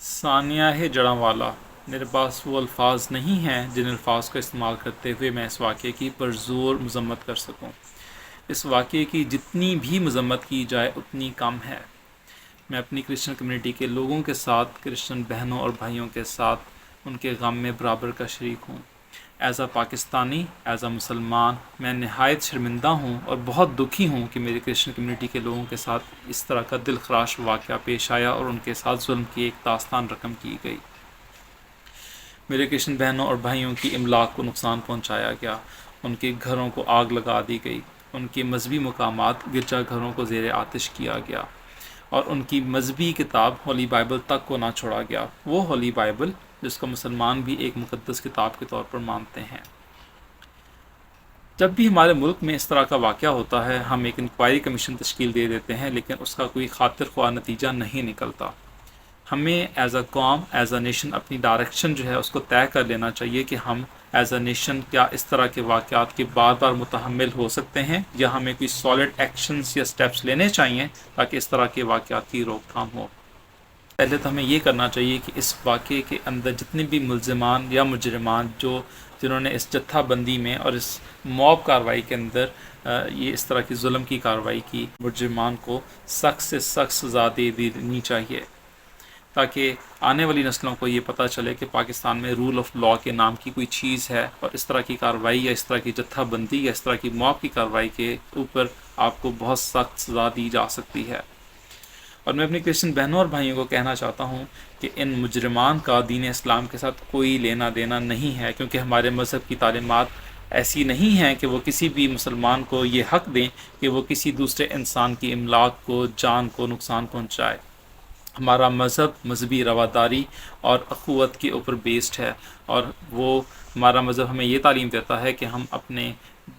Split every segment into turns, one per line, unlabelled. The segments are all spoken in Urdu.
ثانیہ جڑاں والا: میرے پاس وہ الفاظ نہیں ہیں جن الفاظ کا استعمال کرتے ہوئے میں اس واقعے کی پرزور مذمت کر سکوں۔ اس واقعے کی جتنی بھی مذمت کی جائے اتنی کم ہے۔ میں اپنی کرسچن کمیونٹی کے لوگوں کے ساتھ، کرسچن بہنوں اور بھائیوں کے ساتھ ان کے غم میں برابر کا شریک ہوں۔ As a Pakistani, as a مسلمان، میں نہایت شرمندہ ہوں اور بہت دکھی ہوں کہ میری کرسچن کمیونٹی کے لوگوں کے ساتھ اس طرح کا دل خراش واقعہ پیش آیا اور ان کے ساتھ ظلم کی ایک داستان رقم کی گئی۔ میرے کرسچن بہنوں اور بھائیوں کی املاک کو نقصان پہنچایا گیا، ان کے گھروں کو آگ لگا دی گئی، ان کے مذہبی مقامات گرجا گھروں کو زیر آتش کیا گیا، اور ان کی مذہبی کتاب ہولی بائبل تک کو نہ چھوڑا گیا، وہ ہولی بائبل جس کو مسلمان بھی ایک مقدس کتاب کے طور پر مانتے ہیں۔ جب بھی ہمارے ملک میں اس طرح کا واقعہ ہوتا ہے، ہم ایک انکوائری کمیشن تشکیل دے دیتے ہیں، لیکن اس کا کوئی خاطر خواہ نتیجہ نہیں نکلتا۔ ہمیں ایز اے قوم، ایز اے نیشن اپنی ڈائریکشن جو ہے اس کو طے کر لینا چاہیے کہ ہم ایز اے نیشن کیا اس طرح کے واقعات کے بار بار متحمل ہو سکتے ہیں، یا ہمیں کوئی سالڈ ایکشنز یا سٹیپس لینے چاہیے تاکہ اس طرح کے واقعات کی روک تھام ہو۔ پہلے تو ہمیں یہ کرنا چاہیے کہ اس واقعے کے اندر جتنے بھی ملزمان یا مجرمان جنہوں نے اس جتھا بندی میں اور اس موب کارروائی کے اندر یہ اس طرح کی ظلم کی کارروائی کی، مجرمان کو سخت سے سخت سزا دے دینی چاہیے، تاکہ آنے والی نسلوں کو یہ پتہ چلے کہ پاکستان میں رول آف لاء کے نام کی کوئی چیز ہے، اور اس طرح کی کارروائی یا اس طرح کی جتھا بندی یا اس طرح کی موب کی کارروائی کے اوپر آپ کو بہت سخت سزا دی جا سکتی ہے۔ اور میں اپنی کرسچن بہنوں اور بھائیوں کو کہنا چاہتا ہوں کہ ان مجرمان کا دین اسلام کے ساتھ کوئی لینا دینا نہیں ہے، کیونکہ ہمارے مذہب کی تعلیمات ایسی نہیں ہیں کہ وہ کسی بھی مسلمان کو یہ حق دیں کہ وہ کسی دوسرے انسان کی املاک کو، جان کو نقصان پہنچائے۔ ہمارا مذہب مذہبی رواداری اور اخوت کے اوپر بیسڈ ہے، اور وہ ہمارا مذہب ہمیں یہ تعلیم دیتا ہے کہ ہم اپنے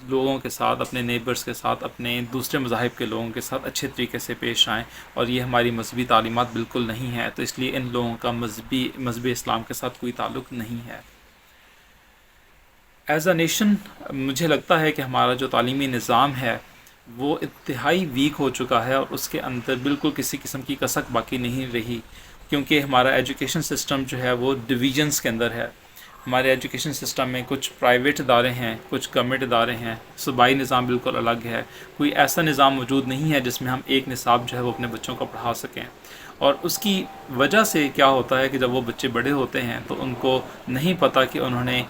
لوگوں کے ساتھ، اپنے نیبرز کے ساتھ، اپنے دوسرے مذاہب کے لوگوں کے ساتھ اچھے طریقے سے پیش آئیں، اور یہ ہماری مذہبی تعلیمات بالکل نہیں ہے، تو اس لیے ان لوگوں کا مذہب اسلام کے ساتھ کوئی تعلق نہیں ہے۔ ایز اے نیشن مجھے لگتا ہے کہ ہمارا جو تعلیمی نظام ہے وہ انتہائی ویک ہو چکا ہے، اور اس کے اندر بالکل کسی قسم کی کسک باقی نہیں رہی، کیونکہ ہمارا ایجوکیشن سسٹم جو ہے وہ ڈویژنز کے اندر ہے۔ ہمارے ایجوکیشن سسٹم میں کچھ پرائیویٹ ادارے ہیں، کچھ گورنمنٹ ادارے ہیں، صوبائی نظام بالکل الگ ہے، کوئی ایسا نظام موجود نہیں ہے جس میں ہم ایک نصاب جو ہے وہ اپنے بچوں کو پڑھا سکیں۔ اور اس کی وجہ سے کیا ہوتا ہے کہ جب وہ بچے بڑے ہوتے ہیں تو ان کو نہیں پتہ کہ انہوں نے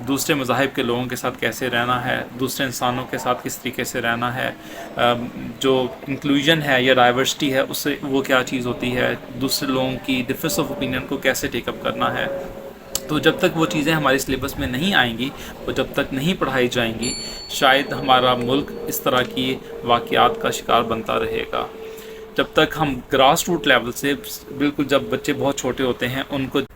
دوسرے مذاہب کے لوگوں کے ساتھ کیسے رہنا ہے، دوسرے انسانوں کے ساتھ کس طریقے سے رہنا ہے، جو انکلوژن ہے یا ڈائیورسٹی ہے اس سے وہ کیا چیز ہوتی ہے، دوسرے لوگوں کی ڈفرینس آف اوپینین کو کیسے ٹیک اپ کرنا ہے۔ تو جب تک وہ چیزیں ہمارے سلیبس میں نہیں آئیں گی، وہ جب تک نہیں پڑھائی جائیں گی، شاید ہمارا ملک اس طرح کی واقعات کا شکار بنتا رہے گا۔ جب تک ہم گراس روٹ لیول سے، بالکل جب بچے بہت چھوٹے ہوتے ہیں،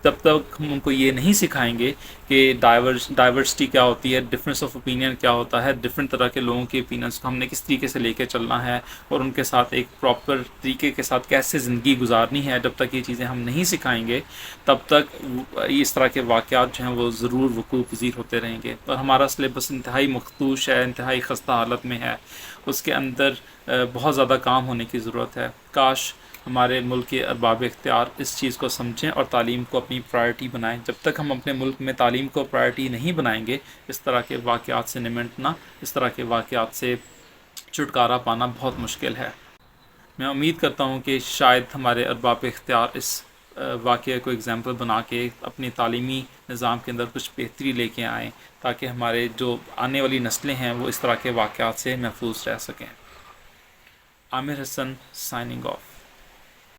جب تک ہم ان کو یہ نہیں سکھائیں گے کہ ڈائیورسٹی کیا ہوتی ہے، ڈفرینس آف اوپینین کیا ہوتا ہے، ڈفرینٹ طرح کے لوگوں کے اوپینینس کو ہم نے کس طریقے سے لے کے چلنا ہے، اور ان کے ساتھ ایک پراپر طریقے کے ساتھ کیسے زندگی گزارنی ہے، جب تک یہ چیزیں ہم نہیں سکھائیں گے تب تک اس طرح کے واقعات جو ہیں وہ ضرور وقوع پذیر ہوتے رہیں گے۔ اور ہمارا سلیبس انتہائی مخدوش ہے، انتہائی خستہ حالت میں ہے، اس کے اندر بہت زیادہ کام ہونے کی ضرورت ہے۔ کاش ہمارے ملک کے ارباب اختیار اس چیز کو سمجھیں اور تعلیم کو اپنی پرائرٹی بنائیں۔ جب تک ہم اپنے ملک میں تعلیم کو پرائرٹی نہیں بنائیں گے، اس طرح کے واقعات سے نمٹنا، اس طرح کے واقعات سے چھٹکارا پانا بہت مشکل ہے۔ میں امید کرتا ہوں کہ شاید ہمارے ارباب اختیار اس واقعے کو اگزامپل بنا کے اپنی تعلیمی نظام کے اندر کچھ بہتری لے کے آئیں، تاکہ ہمارے جو آنے والی نسلیں ہیں وہ اس طرح کے واقعات سے محفوظ رہ سکیں۔ عامر حسن، سائننگ آف۔